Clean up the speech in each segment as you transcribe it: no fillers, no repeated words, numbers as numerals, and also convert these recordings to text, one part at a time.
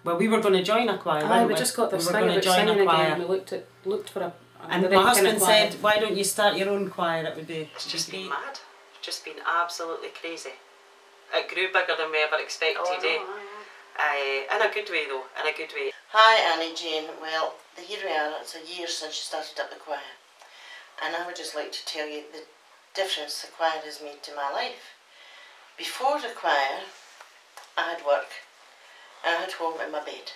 Well, we were going to join a choir, weren't we? We just got this thing about singing again. We looked for a... And my husband said, why don't you start your own choir? It would be... It's just been mad. It's just been absolutely crazy. It grew bigger than we ever expected, in a good way though, in a good way. Hi Annie Jane, well here we are, it's a year since you started up the choir, and I would just like to tell you the difference the choir has made to my life. Before the choir I had work, I had home in my bed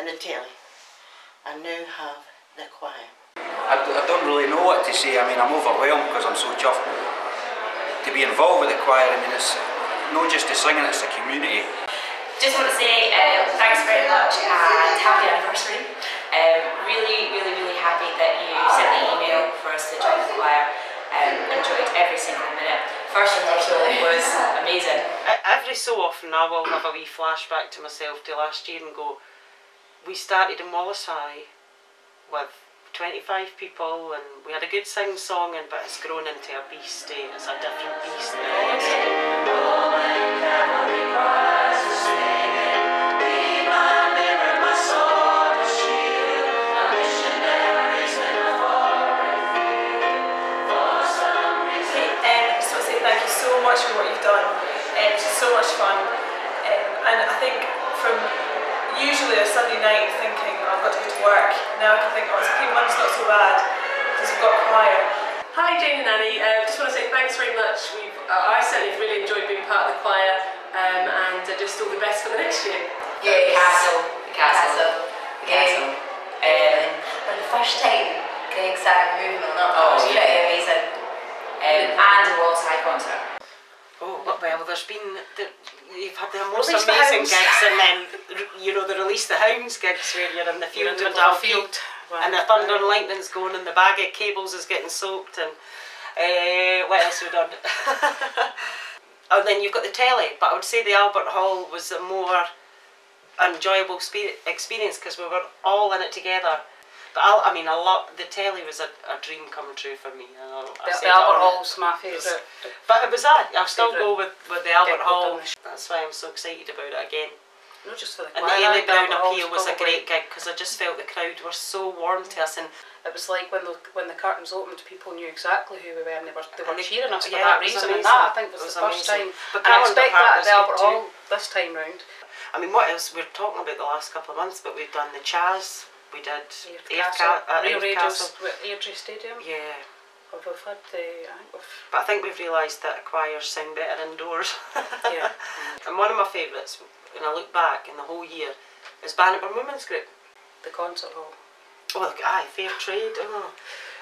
and the telly. I now have the choir. I don't really know what to say. I mean, I'm overwhelmed because I'm so chuffed to be involved with the choir. I mean, it's not just the singing, it's the community. Just want to say thanks very much and happy anniversary. Really happy that you sent the email for us to join the choir. Enjoyed every single minute. First rehearsal was amazing. Every so often I will have a wee flashback to myself to last year and go, we started in Wallace High with 25 people and we had a good sing-song, but it's grown into a beast. It's a different beast now. Thank you so much for what you've done. It's so much fun, and I think from usually a Sunday night thinking I've got to go to work, now I can think, oh, it's okay, Monday's not so bad because we've got choir. Hi Jane and Annie, just want to say thanks very much. I certainly really enjoyed being part of the choir, and just all the best for the next year. Yeah, the castle. And the first time Greg sang Moving On Up, that was pretty amazing. And the Wallace High concert. Oh, well, there's been, you've had the most amazing gigs, and then, you know, the Release the Hounds gigs where you're in the field with our field, and the thunder and lightning's going, and the bag of cables is getting soaked, and what else have we done? And then you've got the telly, but I would say the Albert Hall was a more enjoyable experience because we were all in it together. But I mean, the telly was a dream come true for me. The Albert Hall's my favourite. But it was that. I'll still go with the Albert Hall. That's why I'm so excited about it again. Not just for the choir. And the Ailey Brown Appeal was a great gig because I just felt the crowd were so warm to us. And it was like when the curtains opened, people knew exactly who we were, and they were cheering us for yeah, that reason. And that I think was the first time. But I expect that at the Albert Hall this time round. I mean, what else? We're talking about the last couple of months, but we've done the Chaz. We did Airdrie Stadium. Yeah. We've had But I think we've realised that choirs sound better indoors. Yeah. And one of my favourites, when I look back in the whole year, is Bannockburn Women's Group. The concert hall. Oh, aye, Fair Trade. Oh.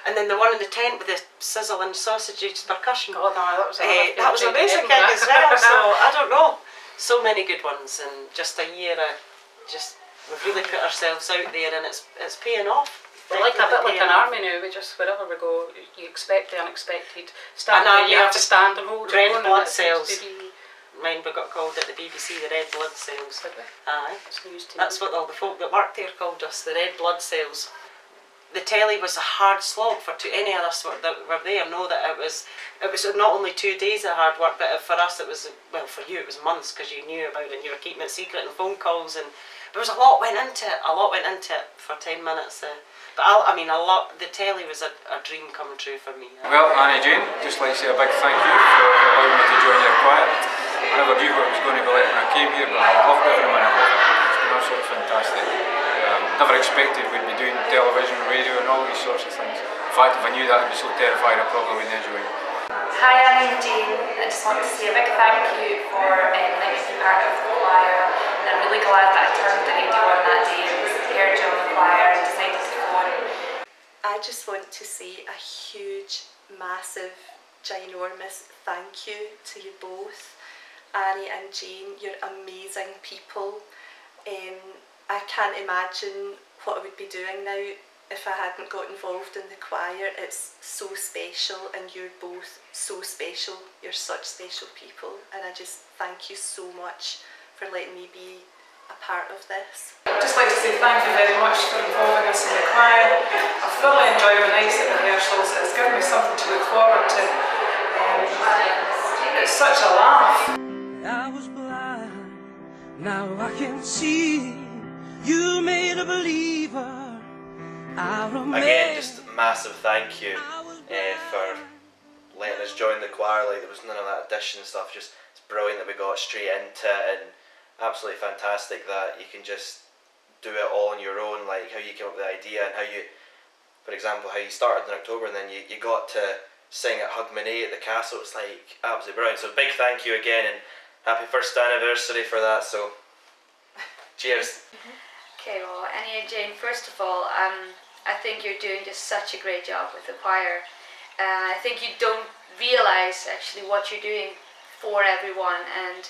And then the one in the tent with the sizzling sausages percussion. Oh no, that was amazing gig as well. So I don't know. So many good ones, and just a year of we've really put ourselves out there, and it's paying off. We're like a bit like an army now. We just, wherever we go, you expect the unexpected. You have to stand and hold red blood cells. Mine we got called at the BBC the red blood cells. Did we? Aye. That's That's what all the folk that worked there called us, the red blood cells. The telly was a hard slog for any of us that were there. Know that it was not only 2 days of hard work, but for us it was, well, for you it was months because you knew about it and you were keeping it secret and phone calls, and there was a lot went into it for 10 minutes. But the telly was a dream come true for me. Well, Annie Jane, just like to say a big thank you for allowing me to join your choir. I never knew what it was going to be like when I came here, but I loved every minute of it. It's been absolutely fantastic. Never expected we'd be doing television, radio and all these sorts of things. In fact, if I knew that I'd be so terrified I probably wouldn't enjoy it. Hi Annie and Jane, I just want to say a big thank you for letting me be part of the choir. And I'm really glad that I turned the radio on that day and heard you on the choir and decided to go on. I just want to say a huge, massive, ginormous thank you to you both. Annie and Jane, you're amazing people. I can't imagine what I would be doing now if I hadn't got involved in the choir. It's so special, and you're both so special. You're such special people, and I just thank you so much for letting me be a part of this. I'd just like to say thank you very much for involving us in the choir. I've thoroughly enjoyed the nights at rehearsals. It's given me something to look forward to. It's such a laugh. I was blind, now I can see. You made a believer. Again, just a massive thank you for letting us join the choir. Like, there was none of that audition stuff. Just it's brilliant that we got straight into it, and absolutely fantastic that you can just do it all on your own. Like how you came up with the idea and how you, for example, how you started in October and then you got to sing at Hogmanay at the castle. It's like absolutely brilliant. So big thank you again, and happy 1st anniversary for that. So cheers. Okay, well, Annie and Jane, first of all, I think you're doing just such a great job with the choir. I think you don't realise actually what you're doing for everyone, and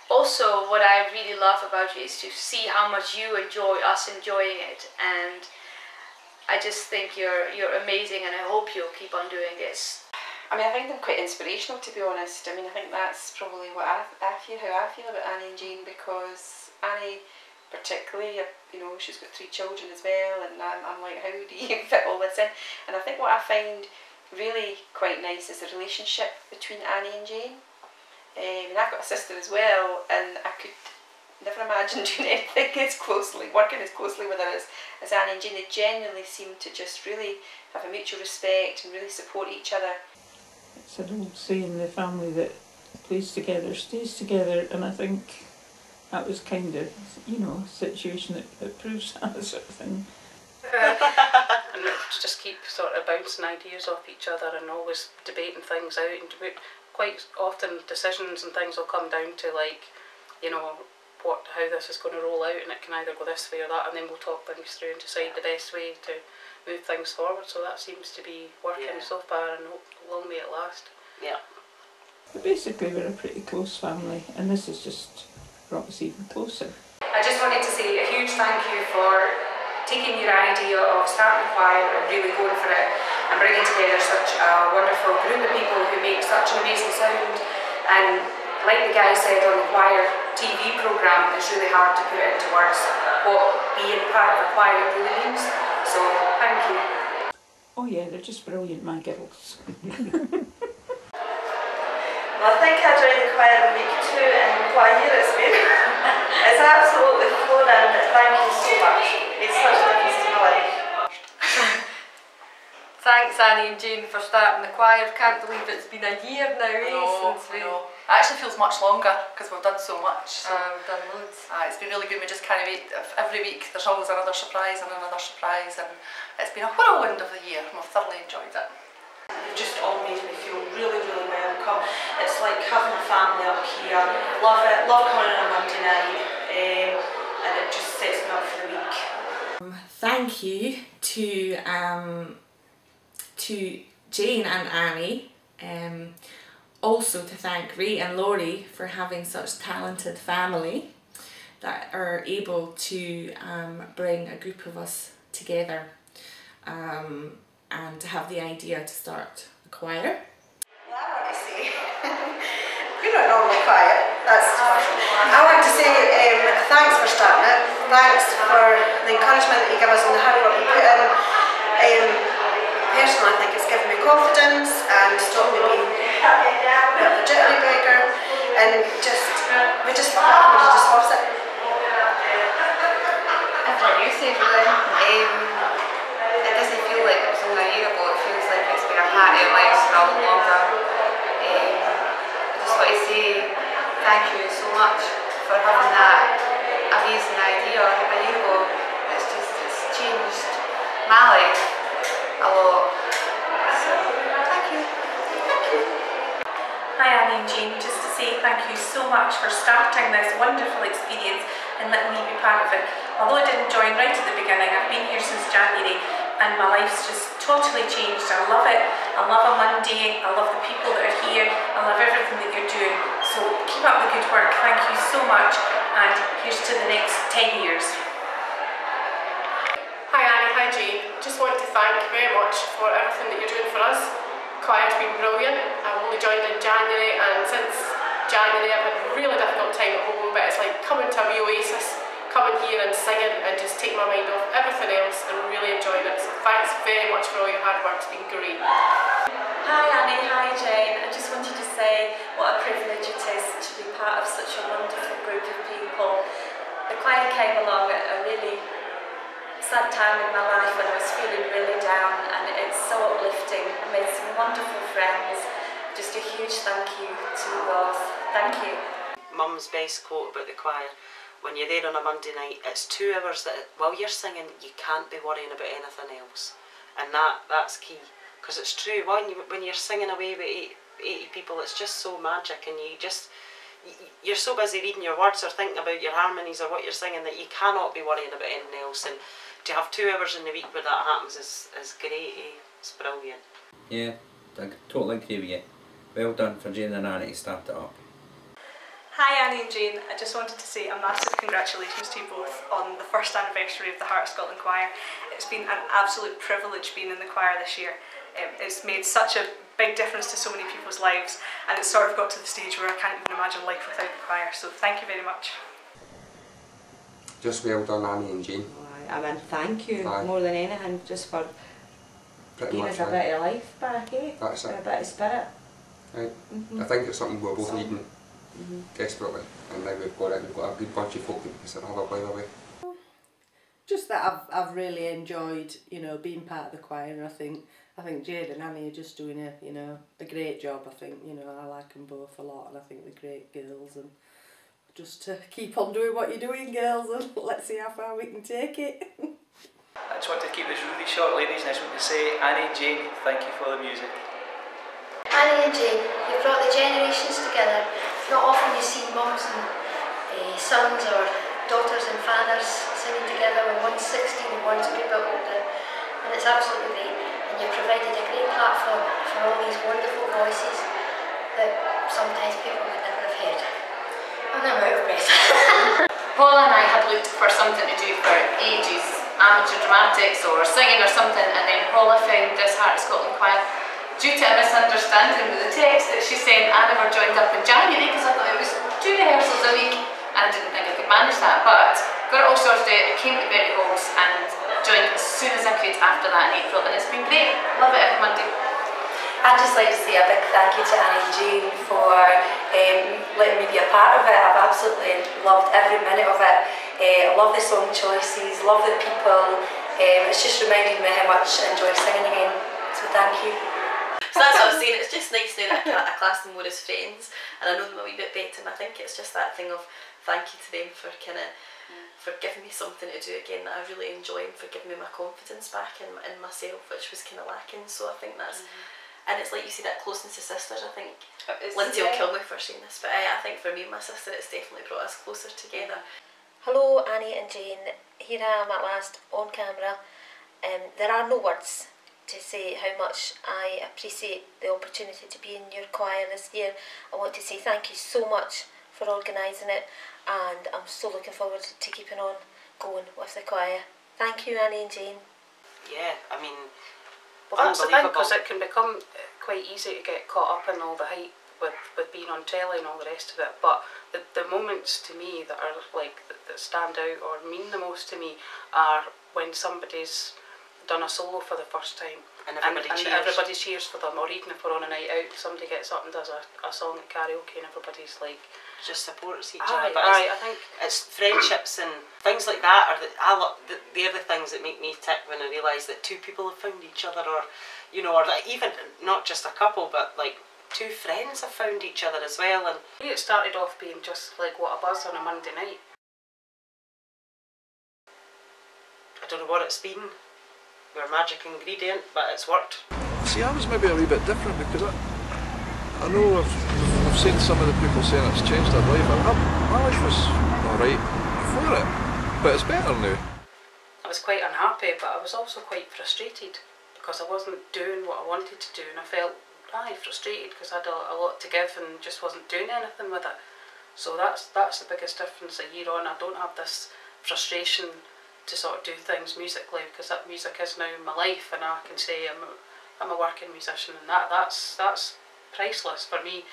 also what I really love about you is to see how much you enjoy us enjoying it, and I just think you're amazing, and I hope you'll keep on doing this. I mean, I find them quite inspirational, to be honest. I mean, I think that's probably what I feel, how I feel about Annie and Jane, because Annie particularly, you know, she's got 3 children as well, and I'm like, how do you fit all this in? And I think what I find really quite nice is the relationship between Annie and Jane. And I've got a sister as well, and I could never imagine doing anything working as closely with her as Annie and Jane. They genuinely seem to just really have a mutual respect and really support each other. It's an old saying in the family that plays together stays together, and I think that was kind of, you know, a situation that proves that sort of thing. And to just keep sort of bouncing ideas off each other and always debating things out, and quite often decisions and things will come down to, like, you know, how this is going to roll out, and it can either go this way or that, and then we'll talk things through and decide the best way to move things forward. So that seems to be working so far, and long may it last. Yeah. But basically we're a pretty close family, and this has just brought us even closer. I just wanted to say a huge thank you for taking your idea of starting a choir and really going for it, and bringing together such a wonderful group of people who make such an amazing sound. And like the guy said on the choir TV programme, it's really hard to put into words what being part of a choir really means. So thank you. Oh yeah, they're just brilliant, my girls. Well, I think I joined the choir in week 2, and what a year it's been. It's absolutely flown in. Thank you so much. It's such a difference to my life. Thanks Annie and Jane for starting the choir. Can't believe it's been a year now, since we... It actually feels much longer because we've done so much. So. We've done loads. It's been really good. We just can't wait. Every week there's always another surprise and another surprise, and it's been a whirlwind of the year, and we've thoroughly enjoyed it. You've just all made me feel really, really welcome. It's like having a family up here. Love it. Love coming on a Monday night, and it just sets me up for the week. Thank you to Jane and Annie. Also to thank Ray and Laurie for having such talented family that are able to bring a group of us together and to have the idea to start a choir. Well, I want to say, you're not normally quiet, I want to say thanks for starting it, thanks for the encouragement that you give us and the hard work you put in. Personally, I think it's given me confidence and stopped me being a bit of a jittery beggar, and we just love it, everybody just loves it. Everything you said, really. It doesn't feel like it was only a year ago, it feels like it's been a part of our lives for a lot longer. I just want to say thank you so much for having that amazing idea a year ago. It's changed my life a lot. So, thank you. Thank you. Hi Annie and Jane, just to say thank you so much for starting this wonderful experience and letting me be part of it. Although I didn't join right at the beginning, I've been here since January and my life's just totally changed. I love it. I love a Monday. I love the people that are here. I love everything that you're doing. So keep up the good work. Thank you so much, and here's to the next 10 years. Hi Annie, hi Jane. Just want to thank you very much for everything that you're doing for us. Choir's been brilliant. I've only joined in January, and since January I've had a really difficult time at home, but it's like coming to a wee oasis, coming here and singing and just take my mind off everything else and really enjoying it. So thanks very much for all your hard work, it's been great. Hi Annie, hi Jane. I just wanted to say what a privilege it is to be part of such a wonderful group of people. The choir came along at a really sad time in my life when I was feeling really down, and it's so uplifting. I made some wonderful friends. Just a huge thank you to you both. Thank you. Mum's best quote about the choir: when you're there on a Monday night, it's 2 hours that while you're singing you can't be worrying about anything else, and that's key, because it's true. When you're singing away with 80 people, it's just so magic, and you're so busy reading your words or thinking about your harmonies or what you're singing that you cannot be worrying about anything else. And to have 2 hours in the week where that happens is great. It's brilliant. Yeah, I totally agree with you. Well done for Jane and Annie to start it up. Hi Annie and Jane, I just wanted to say a massive congratulations to you both on the first anniversary of the Heart of Scotland Choir. It's been an absolute privilege being in the choir this year. It's made such a big difference to so many people's lives, and it's sort of got to the stage where I can't even imagine life without the choir, so thank you very much. Just well done Annie and Jane. I mean, thank you more than anything, just for giving us a bit of life back, eh? That's it. A bit of spirit. Right. I think it's something we're both needing desperately, and now we've got it. We've got a good bunch of folk that we can sort of have a play away. Just that I've really enjoyed, you know, being part of the choir, and I think Jade and Annie are just doing a great job. I think, you know, I like them both a lot, and I think they're great girls, and just to keep on doing what you're doing, girls, and let's see how far we can take it. I just want to keep this really short, ladies, and I just want to say, Annie and Jane, thank you for the music. Annie and Jane, you've brought the generations together. It's not often you see mums and sons or daughters and fathers singing together when one's 16 and one's a good bit older, and it's absolutely great. And you've provided a great platform for all these wonderful voices that sometimes people would never have heard. And I'm out of breath. Paula and I had looked for something to do for ages, amateur dramatics or singing or something, and then Paula found this Heart of Scotland Choir. Due to a misunderstanding with the text that she sent, I never joined up in January because I thought it was 2 rehearsals a week and I didn't think I could manage that, but got it all sorted out. I came to Berry Halls and joined as soon as I could after that in April, and it's been great. Love it every Monday. I'd just like to say a big thank you to Annie and Jane for letting me be a part of it. I've absolutely loved every minute of it. I love the song choices, love the people. It's just reminded me how much I enjoy singing again, so thank you. So that's what I was saying, it's just nice now that I class them more as friends and I know them a wee bit better, and I think it's just that thing of thank you to them for for giving me something to do again that I really enjoy, and for giving me my confidence back in myself, which was kind of lacking. So I think that's, and it's like you see that closeness of sisters. I think Lindsay will kill me for saying this, but I think for me and my sister it's definitely brought us closer together. Hello Annie and Jane, here I am at last on camera. There are no words to say how much I appreciate the opportunity to be in your choir this year. I want to say thank you so much for organising it, and I'm so looking forward to keeping on going with the choir. Thank you Annie and Jane. Yeah, I mean, well, that's the thing, because it can become quite easy to get caught up in all the hype with being on telly and all the rest of it, but the moments to me that are like that stand out or mean the most to me are when somebody's done a solo for the first time and everybody cheers for them, or even if we're on a night out, somebody gets up and does a song at karaoke and everybody's like just supports each other. But I think it's friendships and things like that they're the things that make me tick when I realise that 2 people have found each other, or you know, or that even not just a couple but like 2 friends have found each other as well. And it started off being just like what a buzz on a Monday night. I don't know what it's been. We're a magic ingredient, but it's worked. See, I was maybe a wee bit different because I know I've seen some of the people saying it's changed their life. My life was alright before it, but it's better now. I was quite unhappy, but I was also quite frustrated because I wasn't doing what I wanted to do, and I felt frustrated because I had a lot to give and just wasn't doing anything with it. So that's the biggest difference a year on. I don't have this frustration to sort of do things musically, because that music is now my life, and I can say I'm a working musician, and that's priceless for me.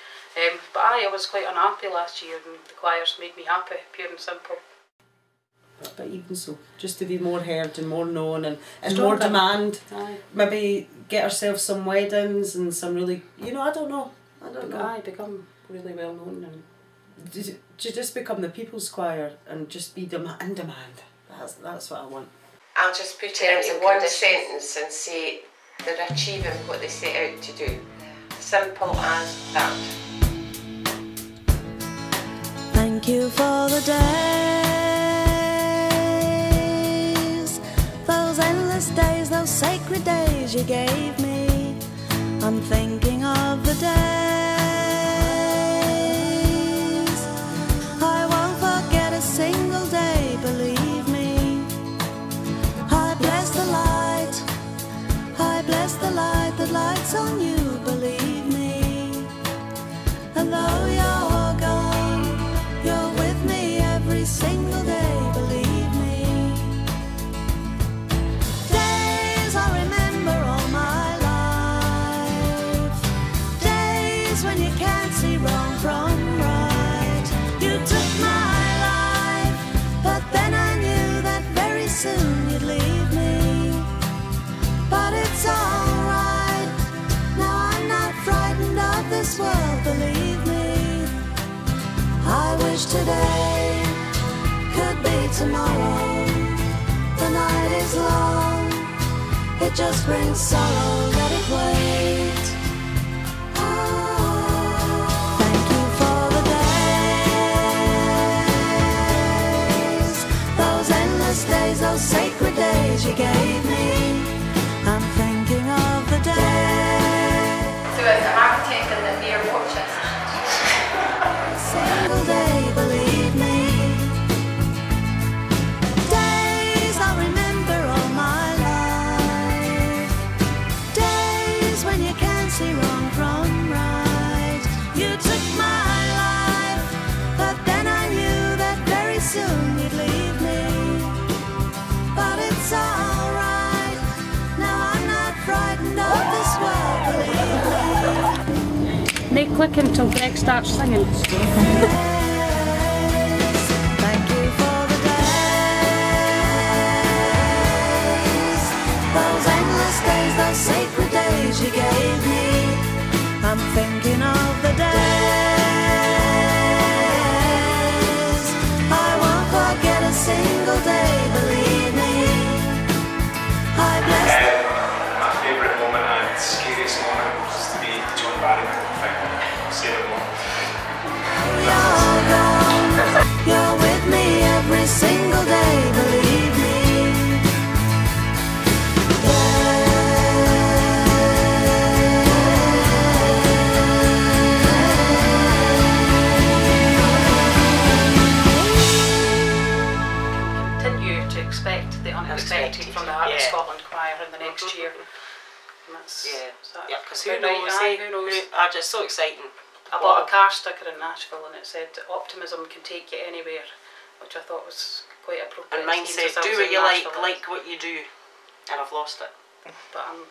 But I was quite unhappy last year, and the choirs made me happy, pure and simple. But even so, just to be more heard and more known and more demand. Maybe get ourselves some weddings and some really, you know, I don't know. Become really well known, and to just become the people's choir and just be in demand. That's what I want. I'll just put it into one sentence and say they're achieving what they set out to do. Simple as that. Thank you for the days, those endless days, those sacred days you gave me. I'm thinking of the days I won't forget a single day, believe me. I bless the light, I bless the light that lights on you, believe me. And though you're gone, you're with me every single day, believe me. Days I remember all my life, days when you can't see wrong from right. You took my life, but then I knew that very soon you'd leave me. But it's alright, now I'm not frightened of this world, believe me. I wish today could be tomorrow. The night is long, it just brings sorrow, let it wait. Thank you for the days, those endless days, those sacred days you gave me. I'm thinking of the days. So as an architect and the mere watches. Single day, believe me. Days I remember all my life, days when you can't see wrong from right. You took my life, but then I knew that very soon you'd leave me. But it's alright, now I'm not frightened of this world, believe me. Make click until Greg starts singing. Thank you for the days, those endless days, those sacred days you gave me. I'm thinking of the days I won't forget a single day, believe me. I bless my favourite moment and scariest moment was to be John Barrowman. Say it more. You're with me every single day, believe me. Continue to expect the unexpected from the Heart of Scotland Choir in the next year. And that's, because who knows? Who knows? It's so exciting. I bought a car sticker in Nashville and it said optimism can take you anywhere, which I thought was quite appropriate. And mine said do what you like what you do, and I've lost it. But I'm